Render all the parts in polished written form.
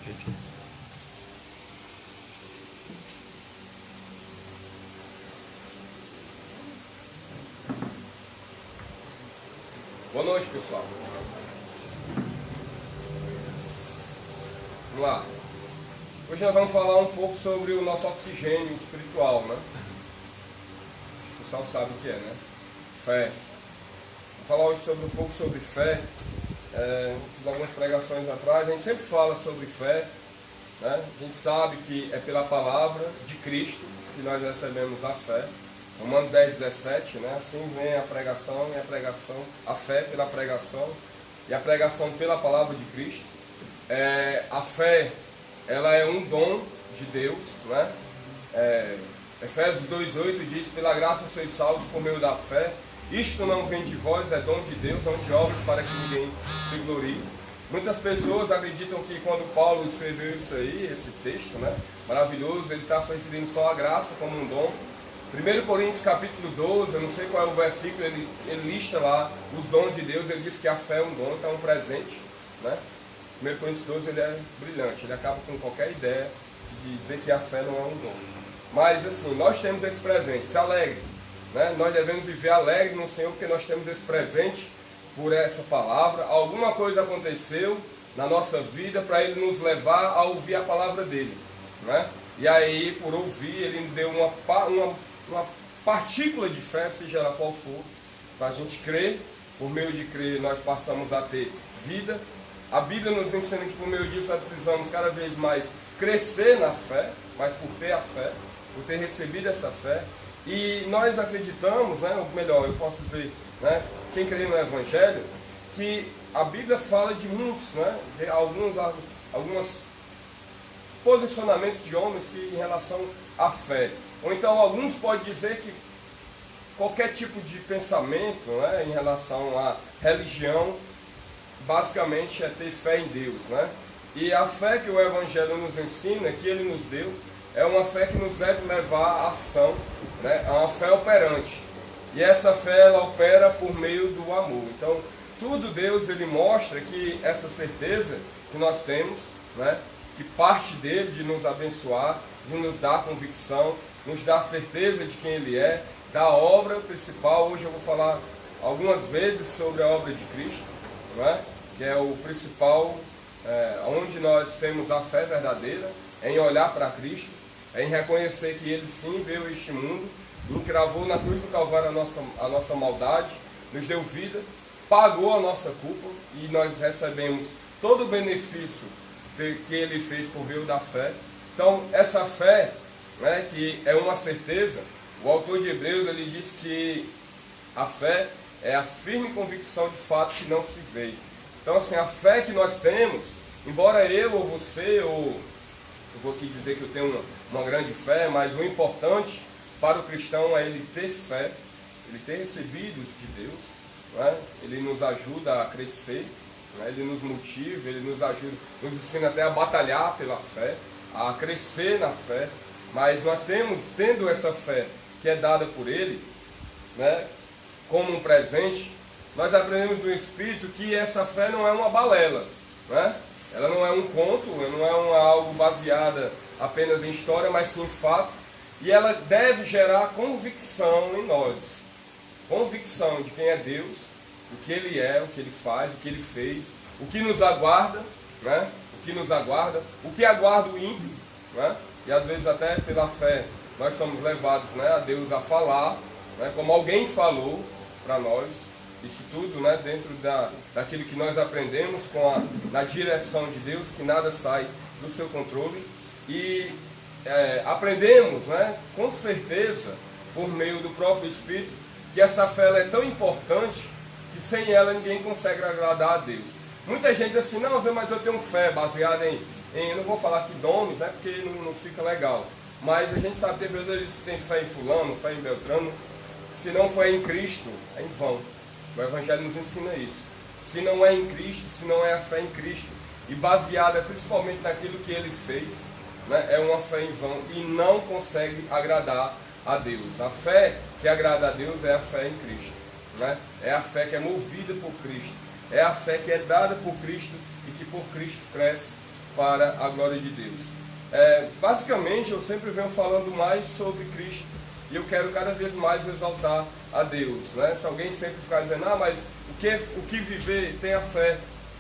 Boa noite, pessoal. Vamos lá. Hoje nós vamos falar um pouco sobre o nosso oxigênio espiritual, né? O pessoal sabe o que é, né? Fé. Vou falar hoje um pouco sobre fé. Fiz algumas pregações atrás. A gente sempre fala sobre fé, né? A gente sabe que é pela palavra de Cristo que nós recebemos a fé. Romanos 10, 17, né? Assim vem a pregação e a fé pela pregação e a pregação pela palavra de Cristo. A fé, ela é um dom de Deus, né? Efésios 2,8 diz: pela graça sois salvos por meio da fé. Isto não vem de vós, é dom de Deus, não de obras para que ninguém se glorie. Muitas pessoas acreditam que quando Paulo escreveu isso aí, esse texto, né, maravilhoso, ele está se referindo só à graça como um dom. 1 Coríntios capítulo 12, eu não sei qual é o versículo, ele lista lá os dons de Deus, ele diz que a fé é um dom, então é um presente, né? 1 Coríntios 12 ele é brilhante, ele acaba com qualquer ideia de dizer que a fé não é um dom. Mas assim, nós temos esse presente, se alegre, né? Nós devemos viver alegre no Senhor porque nós temos esse presente por essa palavra. Alguma coisa aconteceu na nossa vida para Ele nos levar a ouvir a palavra dEle, né? E aí, por ouvir, Ele deu uma partícula de fé, seja ela qual for, para a gente crer. Por meio de crer nós passamos a ter vida. A Bíblia nos ensina que por meio disso nós precisamos cada vez mais crescer na fé, mas por ter a fé, por ter recebido essa fé. E nós acreditamos, né, ou melhor, eu posso dizer, né, quem crê no Evangelho, que a Bíblia fala de muitos, né, de alguns posicionamentos de homens que, em relação à fé. Ou então alguns podem dizer que qualquer tipo de pensamento, né, em relação à religião, basicamente é ter fé em Deus, né? E a fé que o Evangelho nos ensina, que Ele nos deu, é uma fé que nos deve levar à ação, né? É uma fé operante. E essa fé, ela opera por meio do amor. Então, tudo Deus, Ele mostra que essa certeza que nós temos, né, que parte dele de nos abençoar, de nos dar convicção, nos dar certeza de quem Ele é, da obra principal. Hoje eu vou falar algumas vezes sobre a obra de Cristo, não é? Que é o principal, onde nós temos a fé verdadeira, é em olhar para Cristo, é em reconhecer que Ele sim veio a este mundo, encravou na cruz do Calvário a nossa maldade, nos deu vida, pagou a nossa culpa e nós recebemos todo o benefício que Ele fez por meio da fé. Então, essa fé, né, que é uma certeza, o autor de Hebreus ele diz que a fé é a firme convicção de fatos que não se vê. Então, assim, a fé que nós temos, embora eu ou você, ou eu vou aqui dizer que eu tenho uma grande fé, mas o importante para o cristão é ele ter fé, ele ter recebido isso de Deus, né? Ele nos ajuda a crescer, né? Ele nos motiva, ele nos ajuda, nos ensina até a batalhar pela fé, a crescer na fé. Mas nós tendo essa fé que é dada por Ele, né, como um presente, nós aprendemos do Espírito que essa fé não é uma balela, né? Ela não é um conto, não é algo baseada apenas em história, mas sim em fato. E ela deve gerar convicção em nós. Convicção de quem é Deus, o que Ele é, o que Ele faz, o que Ele fez, o que nos aguarda, né? O que nos aguarda, o que aguarda o ímpio, né? E às vezes até pela fé nós somos levados, né, a Deus a falar, né, como alguém falou para nós. Isso tudo, né, dentro daquilo que nós aprendemos na direção de Deus, que nada sai do seu controle. E aprendemos, né, com certeza, por meio do próprio Espírito, que essa fé ela é tão importante que sem ela ninguém consegue agradar a Deus. Muita gente diz assim, não, mas eu tenho fé baseada eu não vou falar que nomes, né, porque não fica legal. Mas a gente sabe que às vezes tem fé em fulano, fé em Beltrano. Se não for em Cristo, é em vão. O Evangelho nos ensina isso. Se não é em Cristo, se não é a fé em Cristo, e baseada principalmente naquilo que Ele fez, né, é uma fé em vão e não consegue agradar a Deus. A fé que agrada a Deus é a fé em Cristo, né? É a fé que é movida por Cristo, é a fé que é dada por Cristo e que por Cristo cresce para a glória de Deus. Basicamente, eu sempre venho falando mais sobre Cristo e eu quero cada vez mais exaltar a Deus, né? Se alguém sempre ficar dizendo, mas o que viver, tenha fé,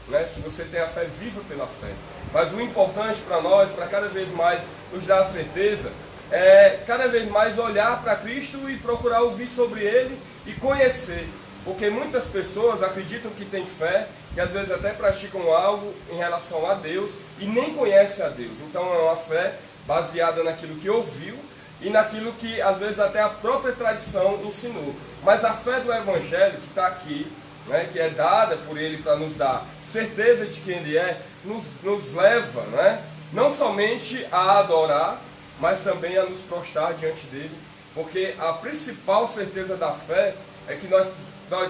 né? Se você tem a fé, viva pela fé. Mas o importante para nós, para cada vez mais nos dar a certeza, é cada vez mais olhar para Cristo e procurar ouvir sobre Ele e conhecer. Porque muitas pessoas acreditam que têm fé, que às vezes até praticam algo em relação a Deus e nem conhecem a Deus. Então é uma fé baseada naquilo que ouviu e naquilo que às vezes até a própria tradição ensinou. Mas a fé do Evangelho que está aqui, né, que é dada por Ele para nos dar certeza de quem Ele é, nos leva, né, não somente a adorar, mas também a nos prostrar diante dEle. Porque a principal certeza da fé é que nós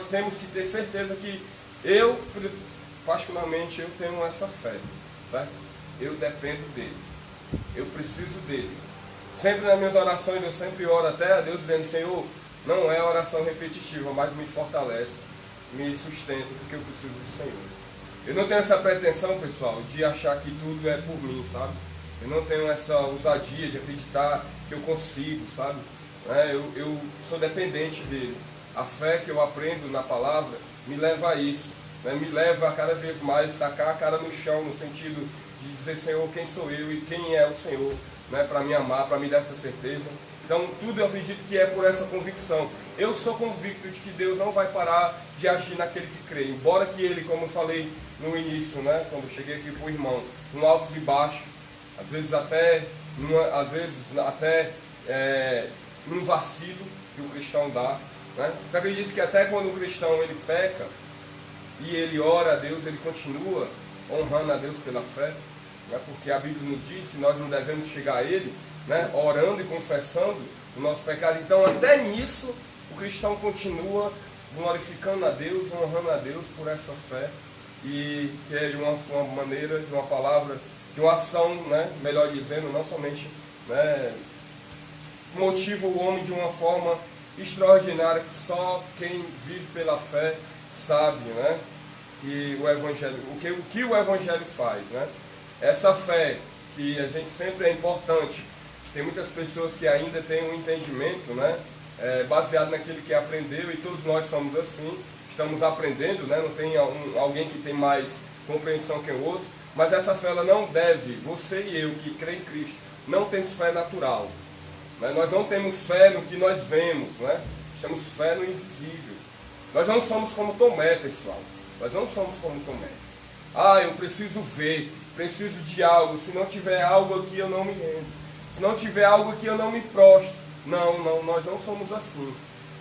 temos que ter certeza que particularmente, eu tenho essa fé, certo? Eu dependo dEle, eu preciso dEle. Sempre nas minhas orações, eu sempre oro até a Deus dizendo, Senhor, não é oração repetitiva, mas me fortalece, me sustenta, porque eu preciso do Senhor. Eu não tenho essa pretensão, pessoal, de achar que tudo é por mim, sabe? Eu não tenho essa ousadia de acreditar que eu consigo, sabe? Eu sou dependente dEle. A fé que eu aprendo na palavra me leva a isso, né? Me leva a cada vez mais tacar a cara no chão, no sentido de dizer, Senhor, quem sou eu e quem é o Senhor, né? Para me amar, para me dar essa certeza. Então, tudo eu acredito que é por essa convicção. Eu sou convicto de que Deus não vai parar de agir naquele que crê. Embora que Ele, como eu falei no início, né? Quando eu cheguei aqui para o irmão, com altos e baixos, às vezes até num vacilo que o cristão dá. Né? Você acredita que até quando o cristão ele peca e ele ora a Deus, ele continua honrando a Deus pela fé? Né? Porque a Bíblia nos diz que nós não devemos chegar a Ele, né, orando e confessando o nosso pecado. Então até nisso o cristão continua glorificando a Deus, honrando a Deus por essa fé, e que é de uma maneira, de uma palavra, de uma ação, né, melhor dizendo, não somente, né, motiva o homem de uma forma extraordinária que só quem vive pela fé sabe, né, que o Evangelho, o que o Evangelho faz, né? Essa fé que a gente sempre é importante. Tem muitas pessoas que ainda têm um entendimento, né, baseado naquilo que aprendeu, e todos nós somos assim, estamos aprendendo, né, não tem alguém que tem mais compreensão que o outro, mas essa fé ela não deve, você e eu que crê em Cristo, não temos fé natural. Nós não temos fé no que nós vemos, né? Temos fé no invisível. Nós não somos como Tomé, pessoal. Nós não somos como Tomé. Eu preciso ver, preciso de algo. Se não tiver algo aqui, eu não me rendo. Se não tiver algo aqui, eu não me prostro. Não, nós não somos assim.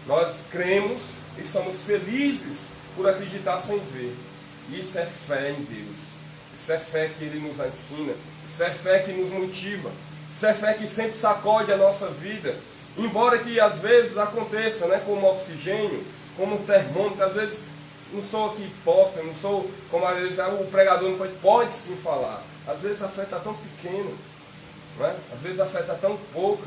Nós cremos e somos felizes por acreditar sem ver. Isso é fé em Deus. Isso é fé que Ele nos ensina. Isso é fé que nos motiva. Isso é fé que sempre sacode a nossa vida, embora que às vezes aconteça, né, como oxigênio, como um termômetro. Às vezes, não sou aqui hipócrita, não sou como às vezes o pregador não pode sim falar. Às vezes a fé está tão pequena, né? Às vezes a fé está tão pouca,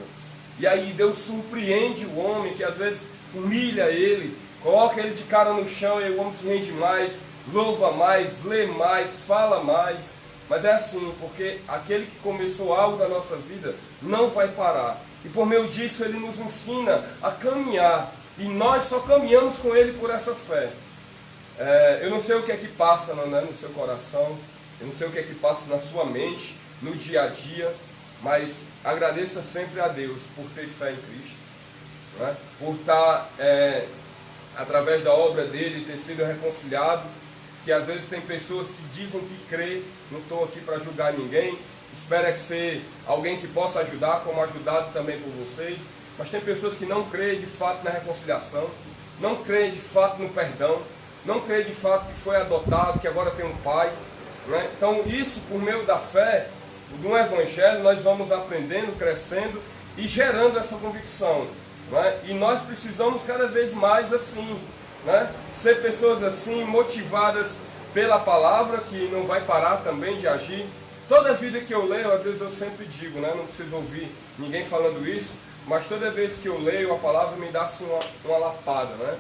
e aí Deus surpreende o homem, que às vezes humilha ele, coloca ele de cara no chão, e o homem se rende mais, louva mais, lê mais, fala mais. Mas é assim, porque aquele que começou algo da nossa vida não vai parar. E por meio disso Ele nos ensina a caminhar. E nós só caminhamos com Ele por essa fé. Eu não sei o que é que passa, né, no seu coração. Eu não sei o que é que passa na sua mente, no dia a dia. Mas agradeça sempre a Deus por ter fé em Cristo. Né, por estar, através da obra dEle, ter sido reconciliado. Que às vezes tem pessoas que dizem que crê, não estou aqui para julgar ninguém, espero ser alguém que possa ajudar, como ajudado também por vocês, mas tem pessoas que não creem de fato na reconciliação, não creem de fato no perdão, não creem de fato que foi adotado, que agora tem um pai, né? Então isso, por meio da fé, do Evangelho, nós vamos aprendendo, crescendo e gerando essa convicção, né? E nós precisamos cada vez mais assim, né? Ser pessoas assim, motivadas pela palavra, que não vai parar também de agir. Toda vida que eu leio, às vezes eu sempre digo, né? Não preciso ouvir ninguém falando isso, mas toda vez que eu leio a palavra me dá assim uma lapada, né?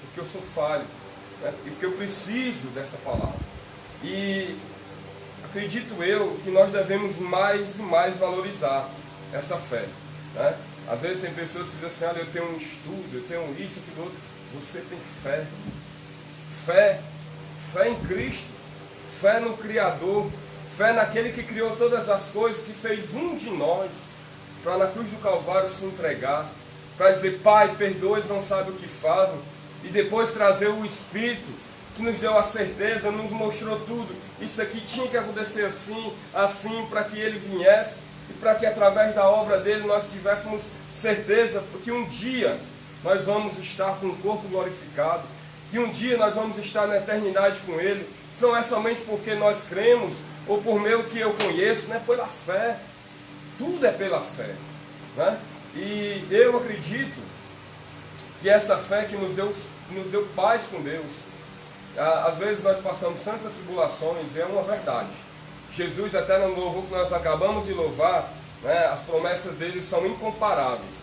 Porque eu sou falho, né? E porque eu preciso dessa palavra. E acredito eu, que nós devemos mais e mais valorizar essa fé, né? Às vezes tem pessoas que dizem assim, olha, eu tenho um estudo, eu tenho isso, aquilo outro. Você tem fé. Fé em Cristo, fé no Criador, fé naquele que criou todas as coisas, se fez um de nós, para na cruz do Calvário se entregar, para dizer, Pai, perdoa, eles não sabem o que fazem, e depois trazer o Espírito, que nos deu a certeza, nos mostrou tudo. Isso aqui tinha que acontecer assim, assim, para que ele viesse, e para que através da obra dele nós tivéssemos certeza, porque um dia nós vamos estar com o corpo glorificado, que um dia nós vamos estar na eternidade com ele. Isso não é somente porque nós cremos, ou por meio que eu conheço, não é pela fé. Tudo é pela fé, né? E eu acredito que essa fé que nos deu paz com Deus. Às vezes nós passamos tantas tribulações, é uma verdade. Jesus, até no louvor que nós acabamos de louvar, né, as promessas dele são incomparáveis.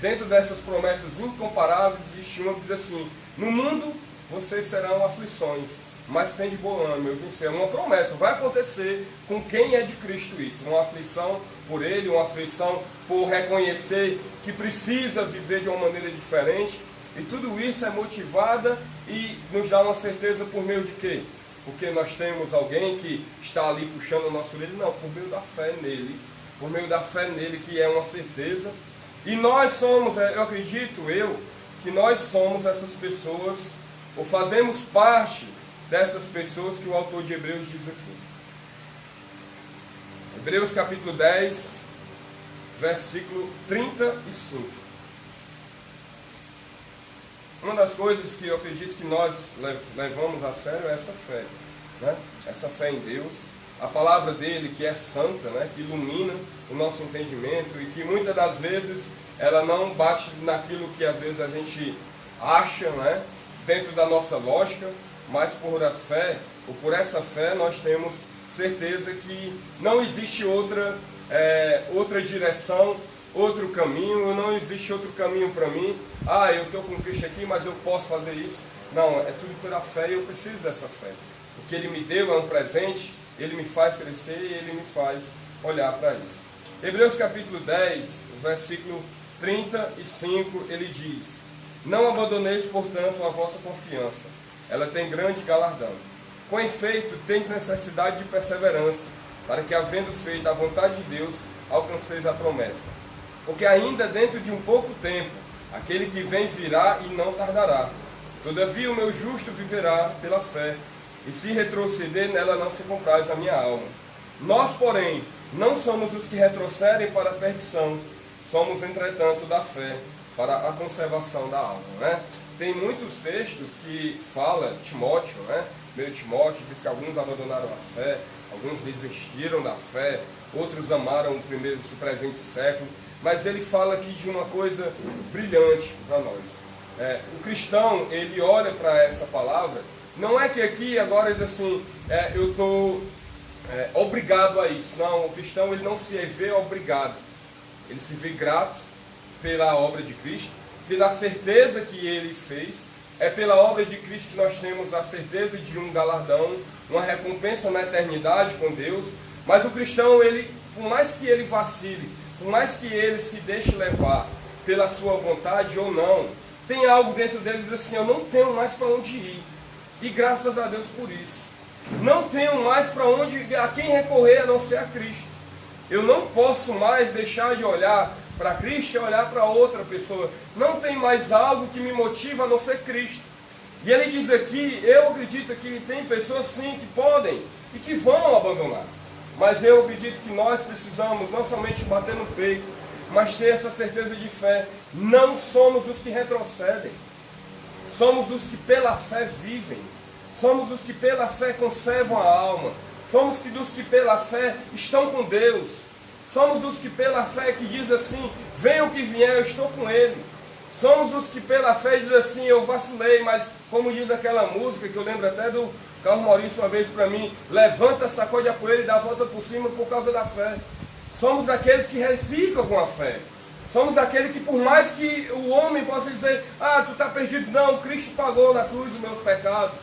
Dentro dessas promessas incomparáveis existe uma que diz assim, no mundo vocês serão aflições, mas tem de bom ânimo, eu venci. É uma promessa, vai acontecer com quem é de Cristo isso. Uma aflição por ele, uma aflição por reconhecer que precisa viver de uma maneira diferente. E tudo isso é motivada e nos dá uma certeza por meio de quê? Porque nós temos alguém que está ali puxando o nosso orelha? Não, por meio da fé nele. Por meio da fé nele, que é uma certeza. E nós somos, eu acredito que nós somos essas pessoas, ou fazemos parte dessas pessoas que o autor de Hebreus diz aqui. Hebreus capítulo 10, versículo 35. Uma das coisas que eu acredito que nós levamos a sério é essa fé, né? Essa fé em Deus, a palavra dele que é santa, né? Que ilumina o nosso entendimento e que muitas das vezes ela não bate naquilo que às vezes a gente acha, né? Dentro da nossa lógica, mas por essa fé nós temos certeza que não existe outra direção, outro caminho, não existe outro caminho para mim. Ah, eu estou com Cristo aqui, mas eu posso fazer isso. Não, é tudo pela fé e eu preciso dessa fé. O que ele me deu é um presente, ele me faz crescer e ele me faz olhar para isso. Hebreus capítulo 10, versículo 35, ele diz: não abandoneis, portanto, a vossa confiança, ela tem grande galardão. Com efeito, tendes necessidade de perseverança, para que, havendo feito a vontade de Deus, alcanceis a promessa. Porque ainda dentro de um pouco tempo, aquele que vem virá e não tardará. Todavia o meu justo viverá pela fé, e se retroceder, nela não se compraz a minha alma. Nós, porém, não somos os que retrocedem para a perdição, somos, entretanto, da fé, para a conservação da alma, né? Tem muitos textos que fala, Timóteo, né? Meu Timóteo diz que alguns abandonaram a fé, alguns desistiram da fé, outros amaram o presente século, mas ele fala aqui de uma coisa brilhante para nós. O cristão, ele olha para essa palavra, não é que aqui agora diz assim, eu estou obrigado a isso. Não, o cristão ele não se vê obrigado, ele se vê grato pela obra de Cristo, pela certeza que ele fez. É pela obra de Cristo que nós temos a certeza de um galardão, uma recompensa na eternidade com Deus. Mas o cristão, ele, por mais que ele vacile, por mais que ele se deixe levar pela sua vontade ou não, tem algo dentro dele que diz assim, eu não tenho mais para onde ir. E graças a Deus por isso. Não tenho mais para onde, a quem recorrer a não ser a Cristo. Eu não posso mais deixar de olhar para Cristo e olhar para outra pessoa. Não tem mais algo que me motiva a não ser Cristo. E ele diz aqui, eu acredito que tem pessoas sim que podem e que vão abandonar. Mas eu acredito que nós precisamos não somente bater no peito, mas ter essa certeza de fé. Não somos os que retrocedem. Somos os que pela fé vivem. Somos os que pela fé conservam a alma. Somos os que pela fé estão com Deus. Somos os que pela fé que diz assim, venha o que vier, eu estou com Ele. Somos os que pela fé diz assim, eu vacilei, mas como diz aquela música, que eu lembro até do Carlos Maurício uma vez para mim, levanta, sacode a poeira e dá a volta por cima por causa da fé. Somos aqueles que ficam com a fé. Somos aqueles que, por mais que o homem possa dizer, tu está perdido, não, Cristo pagou na cruz os meus pecados.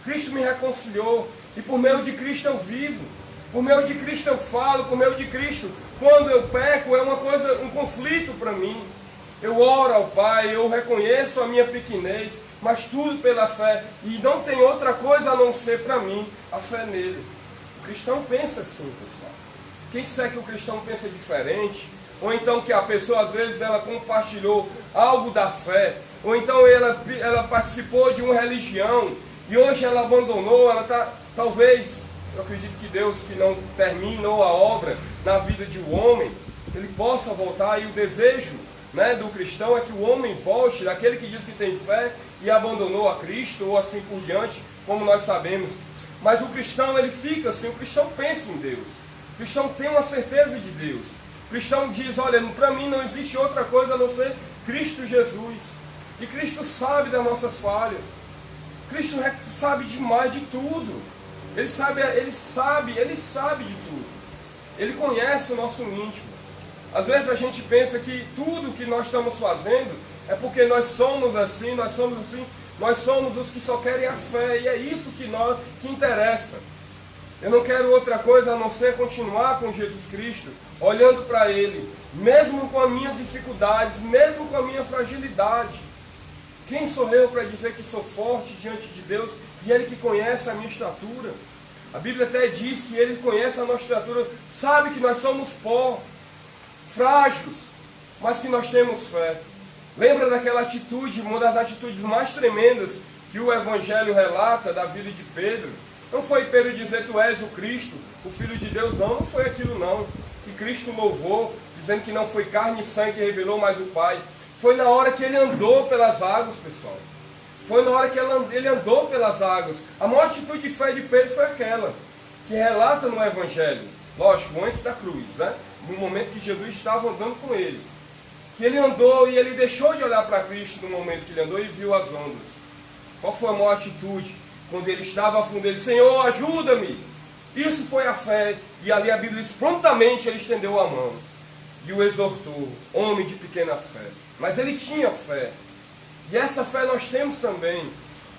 Cristo me reconciliou. E por meio de Cristo eu vivo. Por meio de Cristo eu falo. Por meio de Cristo, quando eu peco, é uma coisa, um conflito para mim. Eu oro ao Pai, eu reconheço a minha pequenez, mas tudo pela fé. E não tem outra coisa a não ser para mim a fé nele. O cristão pensa assim, pessoal. Quem disser que o cristão pensa diferente, ou então que a pessoa às vezes ela compartilhou algo da fé, ou então ela participou de uma religião e hoje ela abandonou, ela está, talvez, eu acredito que Deus que não terminou a obra na vida de um homem, ele possa voltar, e o desejo, né, do cristão é que o homem volte, daquele que diz que tem fé e abandonou a Cristo, ou assim por diante, como nós sabemos. Mas o cristão, ele fica assim, o cristão pensa em Deus. O cristão tem uma certeza de Deus. O cristão diz, olha, para mim não existe outra coisa a não ser Cristo Jesus. E Cristo sabe das nossas falhas. Cristo sabe demais de tudo. Ele sabe de tudo. Ele conhece o nosso íntimo. Às vezes a gente pensa que tudo que nós estamos fazendo é porque nós somos assim, nós somos os que só querem a fé, e é isso que interessa. Eu não quero outra coisa a não ser continuar com Jesus Cristo, olhando para Ele, mesmo com as minhas dificuldades, mesmo com a minha fragilidade. Quem sou eu para dizer que sou forte diante de Deus, e Ele que conhece a minha estatura? A Bíblia até diz que Ele conhece a nossa estatura, sabe que nós somos pó, frágeis, mas que nós temos fé. Lembra daquela atitude, uma das atitudes mais tremendas que o Evangelho relata da vida de Pedro? Não foi Pedro dizer, tu és o Cristo, o Filho de Deus, não foi aquilo não. Que Cristo louvou, dizendo que não foi carne e sangue que revelou, mas o Pai. Foi na hora que ele andou pelas águas, pessoal. Foi na hora que ele andou pelas águas. A maior atitude de fé de Pedro foi aquela, que relata no Evangelho, lógico, antes da cruz, né? No momento que Jesus estava andando com ele. Que ele andou e ele deixou de olhar para Cristo no momento que ele andou e viu as ondas. Qual foi a maior atitude? Quando ele estava afundando, ele disse, Senhor, ajuda-me. Isso foi a fé. E ali a Bíblia diz, prontamente ele estendeu a mão e o exortou, homem de pequena fé. Mas ele tinha fé. E essa fé nós temos também,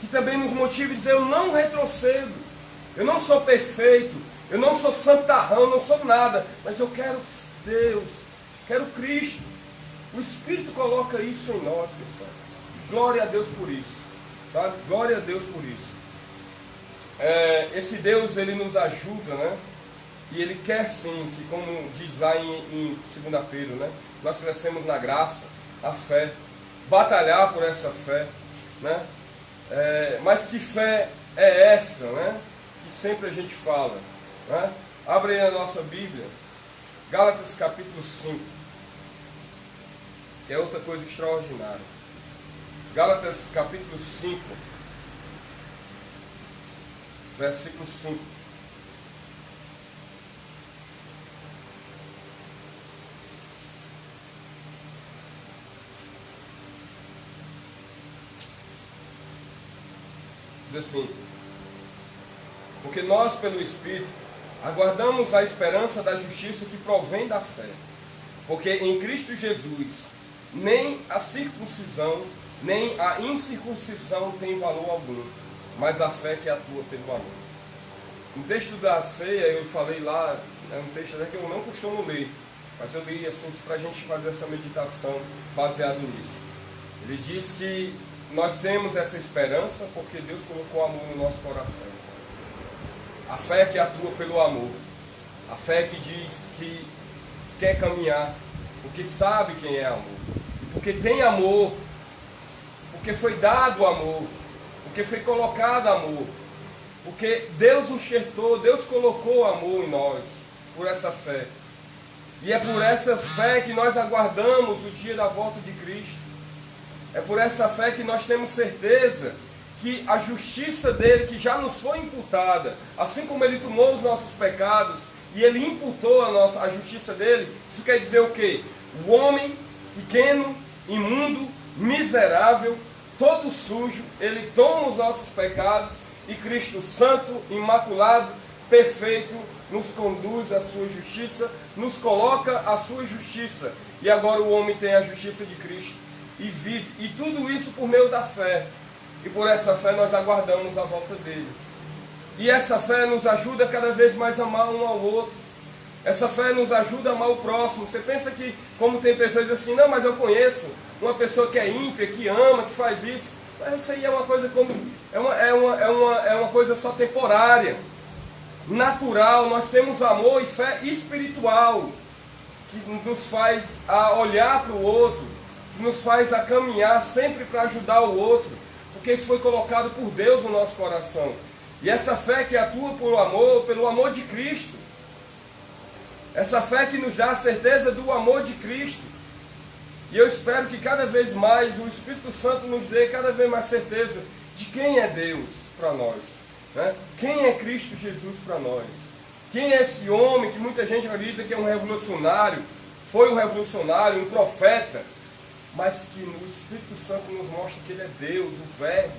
que também nos motiva a dizer, eu não retrocedo. Eu não sou perfeito, eu não sou santarrão, não sou nada, mas eu quero Deus, quero Cristo. O Espírito coloca isso em nós, pessoal. Glória a Deus por isso. Tá? Glória a Deus por isso. Esse Deus, ele nos ajuda, né? E ele quer sim, que como diz lá em 2 Pedro, né? Nós crescemos na graça, a fé, batalhar por essa fé, né? Mas que fé é essa, né? Que sempre a gente fala, né? Abre aí a nossa Bíblia, Gálatas capítulo 5, que é outra coisa extraordinária. Gálatas capítulo 5, versículo 5. Diz assim, porque nós pelo Espírito aguardamos a esperança da justiça que provém da fé, porque em Cristo Jesus nem a circuncisão nem a incircuncisão tem valor algum, mas a fé que atua pelo amor. No texto da ceia eu falei lá, é um texto até que eu não costumo ler, mas eu li assim para a gente fazer essa meditação baseado nisso. Ele diz que nós temos essa esperança porque Deus colocou amor no nosso coração. A fé que atua pelo amor. A fé que diz que quer caminhar, porque sabe quem é amor. Porque tem amor, porque foi dado amor, porque foi colocado amor. Porque Deus enxertou, Deus colocou amor em nós, por essa fé. E é por essa fé que nós aguardamos o dia da volta de Cristo. É por essa fé que nós temos certeza que a justiça dele, que já nos foi imputada, assim como ele tomou os nossos pecados e ele imputou a justiça dele, isso quer dizer o quê? O homem pequeno, imundo, miserável, todo sujo, ele toma os nossos pecados e Cristo santo, imaculado, perfeito, nos conduz à sua justiça, nos coloca à sua justiça. E agora o homem tem a justiça de Cristo e vive. E tudo isso por meio da fé. E por essa fé nós aguardamos a volta dele. E essa fé nos ajuda cada vez mais a amar um ao outro. Essa fé nos ajuda a amar o próximo. Você pensa que, como tem pessoas assim, não, mas eu conheço uma pessoa que é ímpia, que ama, que faz isso. Mas isso aí é uma coisa como. É uma coisa só temporária. Natural. Nós temos amor e fé espiritual, que nos faz a olhar para o outro, que nos faz a caminhar sempre para ajudar o outro, porque isso foi colocado por Deus no nosso coração. E essa fé que atua pelo amor de Cristo, essa fé que nos dá a certeza do amor de Cristo. E eu espero que cada vez mais o Espírito Santo nos dê cada vez mais certeza de quem é Deus para nós, né? Quem é Cristo Jesus para nós. Quem é esse homem que muita gente acredita que é um revolucionário, foi um revolucionário, um profeta, mas que no Espírito Santo nos mostra que ele é Deus, o Verbo,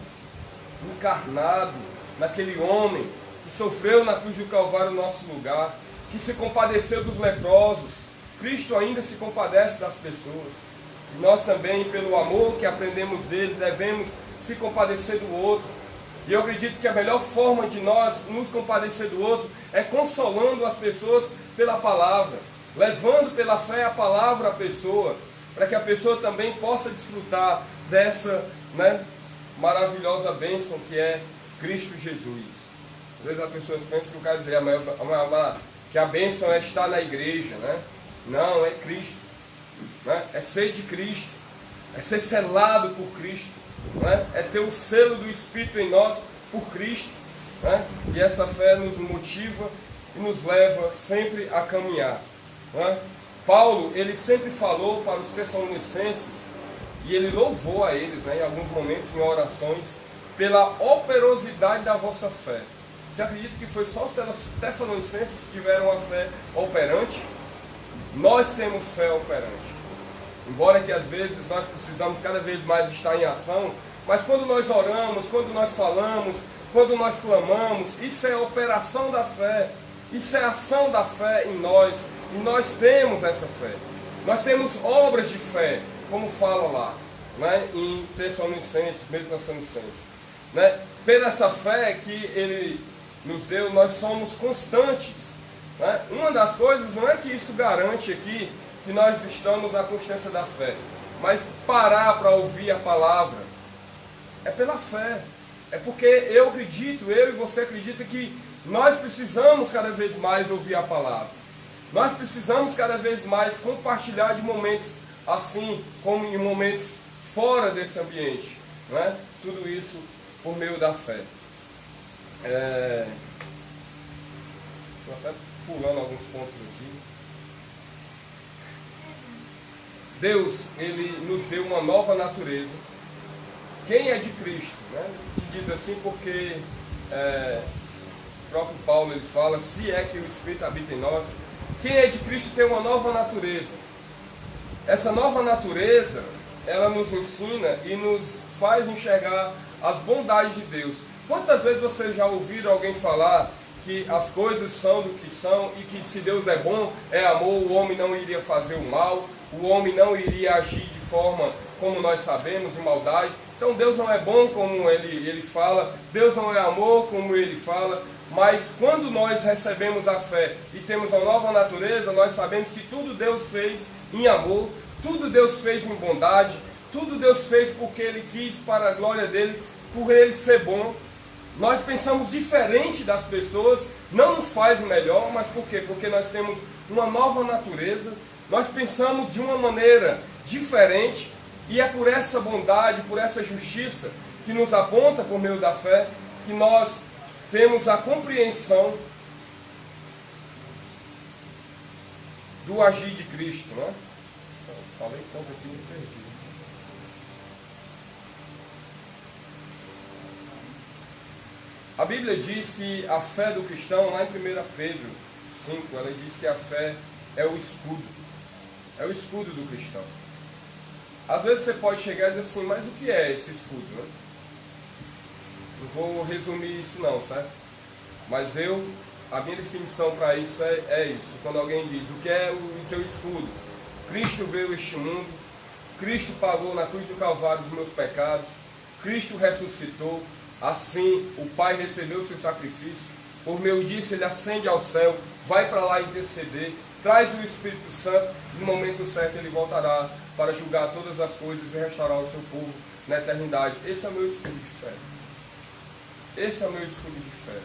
encarnado naquele homem que sofreu na cruz do Calvário no nosso lugar, que se compadeceu dos leprosos. Cristo ainda se compadece das pessoas. E nós também, pelo amor que aprendemos dele, devemos se compadecer do outro. E eu acredito que a melhor forma de nós nos compadecer do outro é consolando as pessoas pela palavra, levando pela fé a palavra à pessoa, para que a pessoa também possa desfrutar dessa, né, maravilhosa bênção que é Cristo Jesus. Às vezes as pessoas pensam que o cara diz que a bênção é estar na igreja, né? Não, é Cristo, né? É ser de Cristo, é ser selado por Cristo, né? É ter o selo do Espírito em nós por Cristo, né? E essa fé nos motiva e nos leva sempre a caminhar, né? Paulo, ele sempre falou para os Tessalonicenses, e ele louvou a eles, né, em alguns momentos, em orações, pela operosidade da vossa fé. Você acredita que foi só os Tessalonicenses que tiveram a fé operante? Nós temos fé operante. Embora que às vezes nós precisamos cada vez mais estar em ação, mas quando nós oramos, quando nós falamos, quando nós clamamos, isso é operação da fé, isso é ação da fé em nós, e nós temos essa fé. Nós temos obras de fé, como fala lá, né, em Tessalonicenses, 1 Tessalonicenses. Né? Pela essa fé que ele nos deu, nós somos constantes. Né? Uma das coisas, não é que isso garante aqui que nós estamos na constância da fé, mas parar para ouvir a palavra é pela fé. É porque eu acredito, eu e você acredita que nós precisamos cada vez mais ouvir a palavra. Nós precisamos cada vez mais compartilhar de momentos assim, como em momentos fora desse ambiente. Né? Tudo isso por meio da fé. Estou até pulando alguns pontos aqui. Deus, ele nos deu uma nova natureza. Quem é de Cristo? Né? Te diz assim porque o próprio Paulo ele fala, se é que o Espírito habita em nós, quem é de Cristo tem uma nova natureza. Essa nova natureza, ela nos ensina e nos faz enxergar as bondades de Deus. Quantas vezes vocês já ouviram alguém falar que as coisas são do que são e que se Deus é bom, é amor, o homem não iria fazer o mal, o homem não iria agir de forma como nós sabemos, de maldade. Então Deus não é bom como ele fala, Deus não é amor como ele fala, mas quando nós recebemos a fé e temos uma nova natureza, nós sabemos que tudo Deus fez em amor, tudo Deus fez em bondade, tudo Deus fez porque Ele quis, para a glória dEle, por Ele ser bom. Nós pensamos diferente das pessoas, não nos faz melhor, mas por quê? Porque nós temos uma nova natureza, nós pensamos de uma maneira diferente, e é por essa bondade, por essa justiça que nos aponta por meio da fé, que nós temos a compreensão do agir de Cristo, né? Falei tanto aqui, me perdi. A Bíblia diz que a fé do cristão, lá em 1 Pedro 5, ela diz que a fé é o escudo. É o escudo do cristão. Às vezes você pode chegar e dizer assim, mas o que é esse escudo? Né? Não vou resumir isso não, certo? Mas a minha definição para isso é isso. Quando alguém diz, o que é o teu escudo? Cristo veio a este mundo, Cristo pagou na cruz do Calvário os meus pecados, Cristo ressuscitou, assim o Pai recebeu o seu sacrifício, por meio disso ele ascende ao céu, vai para lá interceder, traz o Espírito Santo, no momento certo ele voltará para julgar todas as coisas e restaurar o seu povo na eternidade. Esse é o meu escudo de fé. Esse é o meu escudo de fé.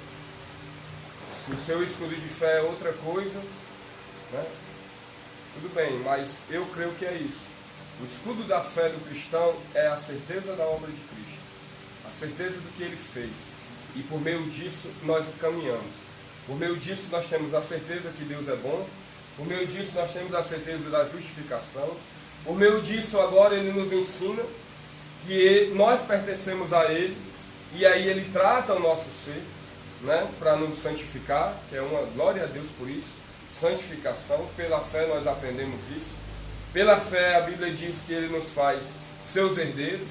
Se o seu escudo de fé é outra coisa, né? Tudo bem, mas eu creio que é isso. O escudo da fé do cristão é a certeza da obra de Cristo, a certeza do que ele fez. E por meio disso nós caminhamos. Por meio disso nós temos a certeza que Deus é bom. Por meio disso nós temos a certeza da justificação. Por meio disso agora ele nos ensina que nós pertencemos a ele. E aí ele trata o nosso ser, né, para nos santificar, que é uma glória a Deus por isso. Santificação, pela fé nós aprendemos isso. Pela fé a Bíblia diz que ele nos faz seus herdeiros.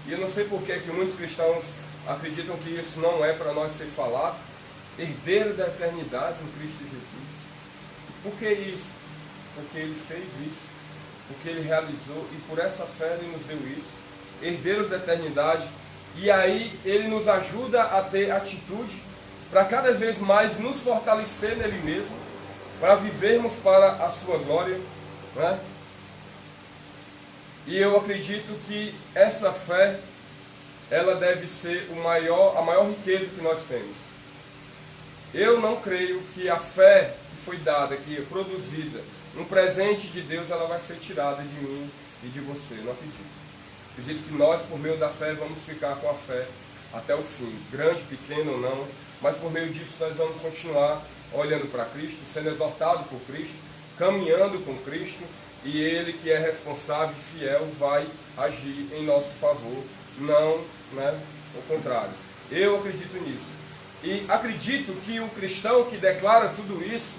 E eu não sei por que muitos cristãos acreditam que isso não é para nós ser falado. Herdeiro da eternidade em Cristo Jesus. Por que isso? Porque ele fez isso. Porque ele realizou e por essa fé ele nos deu isso. Herdeiros da eternidade. E aí ele nos ajuda a ter atitude para cada vez mais nos fortalecer nele mesmo, para vivermos para a sua glória, né? E eu acredito que essa fé, ela deve ser a maior riqueza que nós temos. Eu não creio que a fé que foi dada, que é produzida, um presente de Deus, ela vai ser tirada de mim e de você. Eu não acredito. Acredito que nós, por meio da fé, vamos ficar com a fé até o fim. Grande, pequeno ou não, mas por meio disso nós vamos continuar olhando para Cristo, sendo exortado por Cristo, caminhando com Cristo, e Ele que é responsável e fiel vai agir em nosso favor, não, né, o contrário. Eu acredito nisso. E acredito que o cristão que declara tudo isso,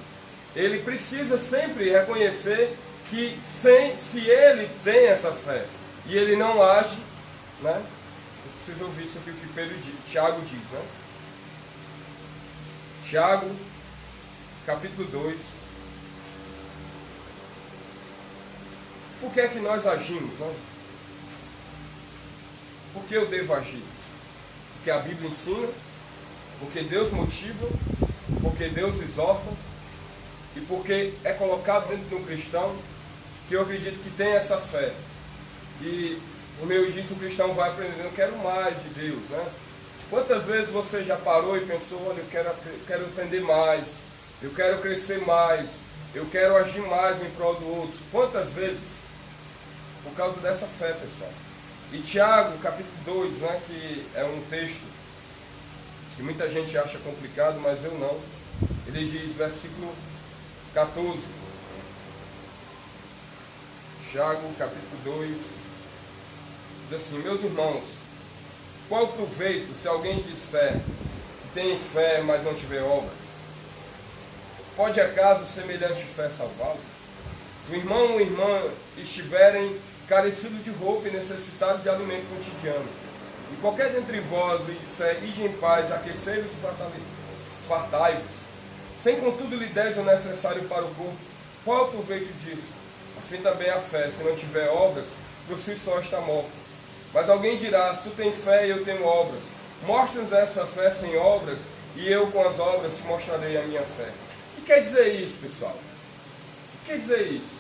ele precisa sempre reconhecer que se ele tem essa fé e ele não age, né? Eu preciso ouvir isso aqui o que Tiago diz, né? Tiago, capítulo 2. Por que é que nós agimos? Né? Por que eu devo agir? Porque a Bíblia ensina, porque Deus motiva, porque Deus exorta, e porque é colocado dentro de um cristão que eu acredito que tem essa fé. E por meio disso o cristão vai aprendendo, eu quero mais de Deus, né? Quantas vezes você já parou e pensou, olha, eu quero aprender mais, eu quero crescer mais, eu quero agir mais em prol do outro? Quantas vezes? Por causa dessa fé, pessoal. E Tiago, capítulo 2, né, que é um texto que muita gente acha complicado, mas eu não. Ele diz, versículo 14. Tiago, capítulo 2, diz assim, meus irmãos, qual o proveito se alguém disser que tem fé, mas não tiver obras? Pode acaso semelhante fé salvá-lo? Se o irmão ou irmã estiverem carecidos de roupa e necessitados de alimento cotidiano, e qualquer dentre vós lhe disser, ide em paz, aquecei-vos e fartai-vos, sem contudo lhe des o necessário para o corpo, qual é o proveito disso? Assim também a fé, se não tiver obras, por si só está morta. Mas alguém dirá, se tu tens fé e eu tenho obras, mostra-nos essa fé sem obras, e eu com as obras te mostrarei a minha fé. O que quer dizer isso, pessoal? O que quer dizer isso?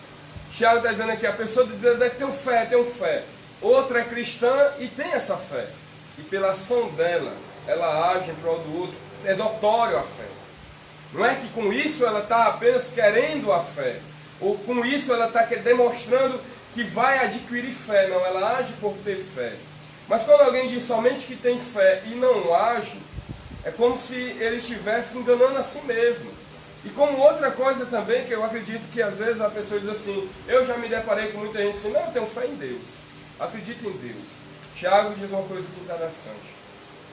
Tiago está dizendo aqui, a pessoa diz que tem fé. Outra é cristã e tem essa fé. E pela ação dela, ela age em prol do outro. É notório a fé. Não é que com isso ela está apenas querendo a fé. Ou com isso ela está demonstrando que vai adquirir fé. Não, ela age por ter fé. Mas quando alguém diz somente que tem fé e não age, é como se ele estivesse enganando a si mesmo. E como outra coisa também, que eu acredito que às vezes a pessoa diz assim, eu já me deparei com muita gente assim, não, eu tenho fé em Deus, acredito em Deus. Tiago diz uma coisa interessante,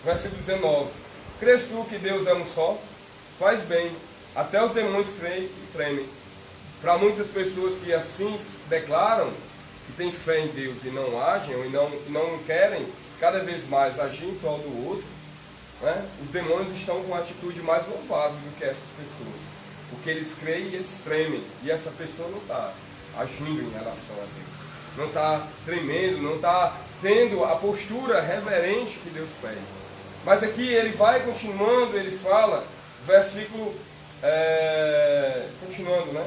versículo 19, crês tu que Deus é um só? Faz bem, até os demônios creem e tremem. Para muitas pessoas que assim declaram que têm fé em Deus e não agem, ou não querem cada vez mais agir em prol do outro, né? Os demônios estão com uma atitude mais louvável do que essas pessoas. Porque eles creem e eles tremem. E essa pessoa não está agindo em relação a Deus. Não está tremendo, não está tendo a postura reverente que Deus pede. Mas aqui ele vai continuando, ele fala, versículo, continuando, né?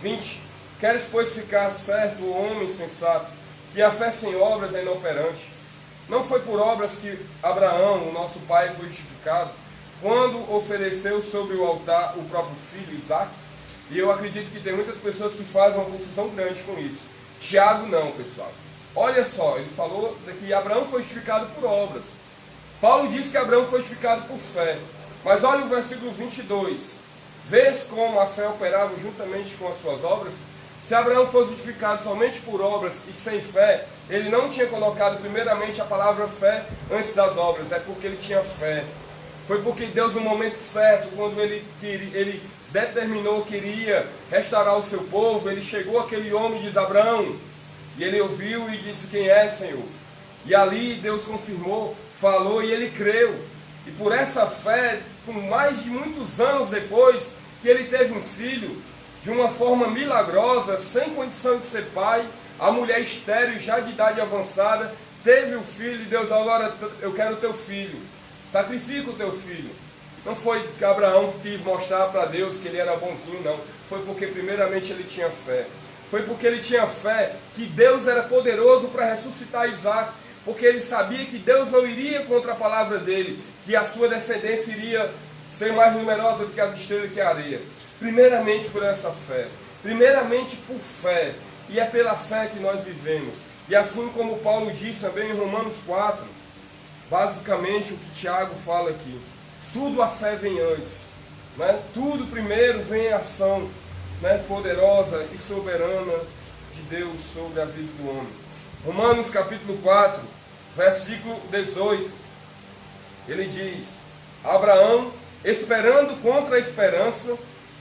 20. Queres, pois, ficar certo, o homem sensato, que a fé sem obras é inoperante. Não foi por obras que Abraão, o nosso pai, foi justificado, quando ofereceu sobre o altar o próprio filho, Isaque. E eu acredito que tem muitas pessoas que fazem uma confusão grande com isso. Tiago não, pessoal. Olha só, ele falou que Abraão foi justificado por obras. Paulo diz que Abraão foi justificado por fé. Mas olha o versículo 22. Vês como a fé operava juntamente com as suas obras? Se Abraão fosse justificado somente por obras e sem fé, ele não tinha colocado primeiramente a palavra fé antes das obras. É porque ele tinha fé. Foi porque Deus, no momento certo, quando ele determinou que iria restaurar o seu povo, ele chegou àquele homem e diz: Abraão. E ele ouviu e disse: quem é, Senhor? E ali Deus confirmou, falou e ele creu. E por essa fé, com mais de muitos anos depois, que ele teve um filho, de uma forma milagrosa, sem condição de ser pai, a mulher estéril, já de idade avançada, teve o filho e Deus: agora eu quero o teu filho, sacrifica o teu filho. Não foi que Abraão quis mostrar para Deus que ele era bonzinho, não. Foi porque primeiramente ele tinha fé. Foi porque ele tinha fé que Deus era poderoso para ressuscitar Isaque, porque ele sabia que Deus não iria contra a palavra dele, que a sua descendência iria ser mais numerosa do que as estrelas que a areia. Primeiramente por essa fé, primeiramente por fé, e é pela fé que nós vivemos. E assim como Paulo diz também em Romanos 4, basicamente o que Tiago fala aqui, tudo a fé vem antes, né? Tudo primeiro vem a ação, né, poderosa e soberana de Deus sobre a vida do homem. Romanos capítulo 4, versículo 18, ele diz: Abraão, esperando contra a esperança,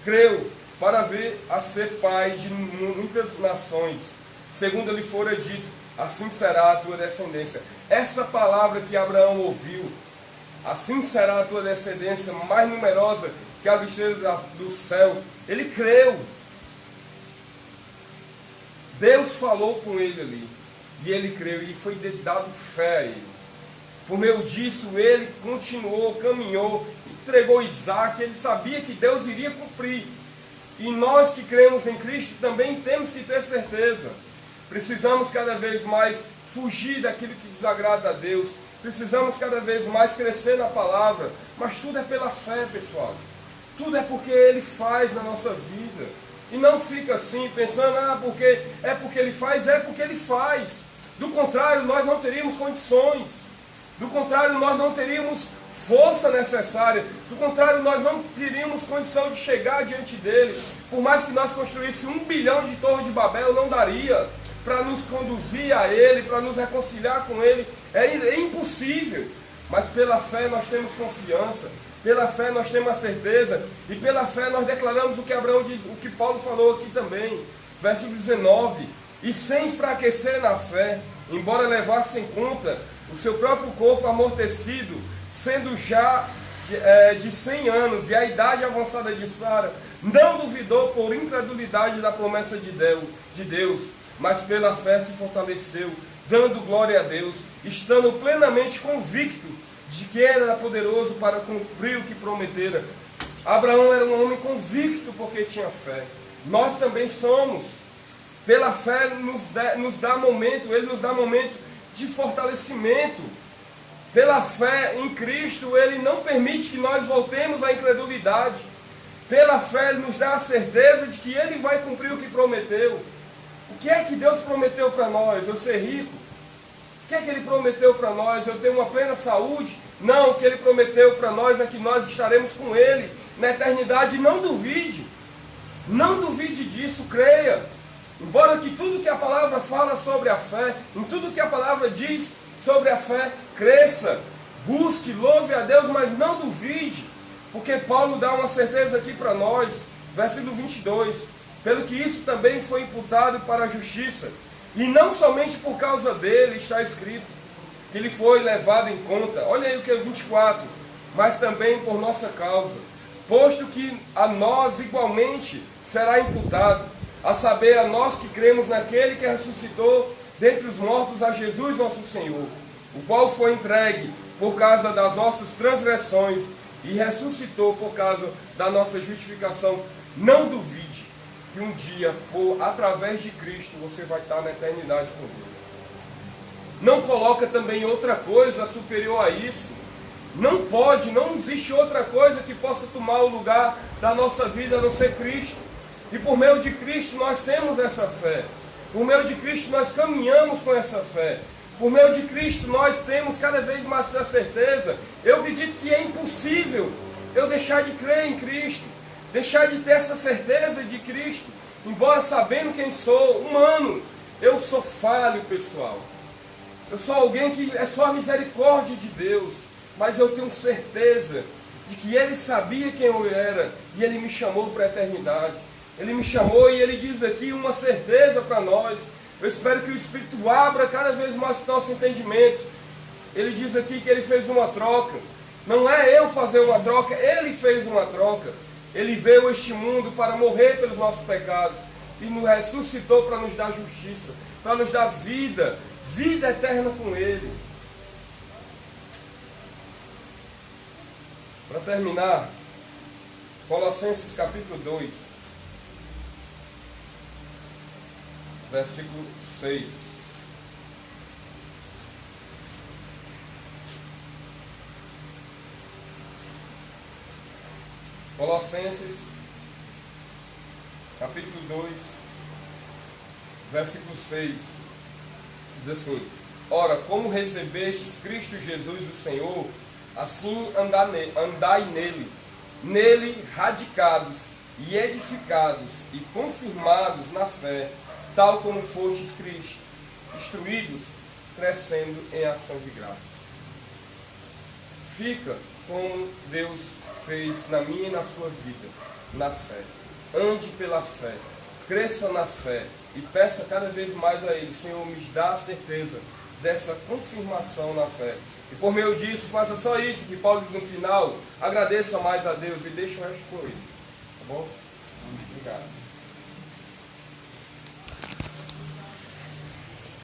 creu para vir a ser pai de muitas nações, segundo lhe fora dito, assim será a tua descendência. Essa palavra que Abraão ouviu, assim será a tua descendência, mais numerosa que as estrelas do céu, ele creu. Deus falou com ele ali, e ele creu, e foi dado fé a ele. Por meio disso, ele continuou, caminhou, entregou Isaque. Ele sabia que Deus iria cumprir. E nós que cremos em Cristo também temos que ter certeza. Precisamos cada vez mais fugir daquilo que desagrada a Deus. Precisamos cada vez mais crescer na palavra. Mas tudo é pela fé, pessoal. Tudo é porque Ele faz na nossa vida. E não fica assim, pensando, porque Ele faz, é porque Ele faz. Do contrário, nós não teríamos condições. Do contrário, nós não teríamos força necessária. Do contrário, nós não teríamos condição de chegar diante dele. Por mais que nós construíssemos 1 bilhão de torres de Babel, não daria para nos conduzir a ele, para nos reconciliar com ele. É impossível. Mas pela fé nós temos confiança. Pela fé nós temos a certeza. E pela fé nós declaramos o que Abraão diz, o que Paulo falou aqui também. Versículo 19. E sem enfraquecer na fé, embora levasse em conta o seu próprio corpo amortecido, sendo já de 100 anos, e a idade avançada de Sara, não duvidou por incredulidade da promessa de Deus, mas pela fé se fortaleceu, dando glória a Deus, estando plenamente convicto de que era poderoso para cumprir o que prometera. Abraão era um homem convicto porque tinha fé. Nós também somos. Pela fé nos dá momento, Ele nos dá momento de fortalecimento. Pela fé em Cristo, Ele não permite que nós voltemos à incredulidade. Pela fé, Ele nos dá a certeza de que Ele vai cumprir o que prometeu. O que é que Deus prometeu para nós? Eu ser rico? O que é que Ele prometeu para nós? Eu ter uma plena saúde? Não, o que Ele prometeu para nós é que nós estaremos com Ele na eternidade. Não duvide. Não duvide disso, creia. Embora que tudo que a palavra fala sobre a fé, em tudo que a palavra diz sobre a fé, cresça, busque, louve a Deus, mas não duvide, porque Paulo dá uma certeza aqui para nós, versículo 22, pelo que isso também foi imputado para a justiça, e não somente por causa dele, está escrito, que ele foi levado em conta, olha aí o que é 24, mas também por nossa causa, posto que a nós igualmente será imputado, a saber, a nós que cremos naquele que ressuscitou dentre os mortos, a Jesus nosso Senhor, o qual foi entregue por causa das nossas transgressões e ressuscitou por causa da nossa justificação. Não duvide que um dia, através de Cristo, você vai estar na eternidade com Deus. Não coloca também outra coisa superior a isso. Não pode, não existe outra coisa que possa tomar o lugar da nossa vida a não ser Cristo. E por meio de Cristo nós temos essa fé. Por meio de Cristo nós caminhamos com essa fé. Por meio de Cristo nós temos cada vez mais essa certeza. Eu acredito que é impossível eu deixar de crer em Cristo, deixar de ter essa certeza de Cristo, embora sabendo quem sou, humano. Eu sou falho, pessoal. Eu sou alguém que é só a misericórdia de Deus, mas eu tenho certeza de que Ele sabia quem eu era e Ele me chamou para a eternidade. Ele me chamou e Ele diz aqui uma certeza para nós. Eu espero que o Espírito abra cada vez mais o nosso entendimento. Ele diz aqui que Ele fez uma troca. Não é eu fazer uma troca, Ele fez uma troca. Ele veio a este mundo para morrer pelos nossos pecados e nos ressuscitou para nos dar justiça, para nos dar vida, vida eterna com Ele. Para terminar, Colossenses capítulo 2, versículo 6. Colossenses capítulo 2, versículo 6. Diz assim: ora, como recebestes Cristo Jesus o Senhor, assim andai nele radicados e edificados e confirmados na fé, tal como fostes Cristo, instruídos, crescendo em ação de graça. Fica como Deus fez na minha e na sua vida, na fé. Ande pela fé, cresça na fé e peça cada vez mais a Ele: Senhor, me dá a certeza dessa confirmação na fé. E por meio disso, faça só isso que Paulo diz no final: agradeça mais a Deus e deixe o resto com Ele. Tá bom? Obrigado.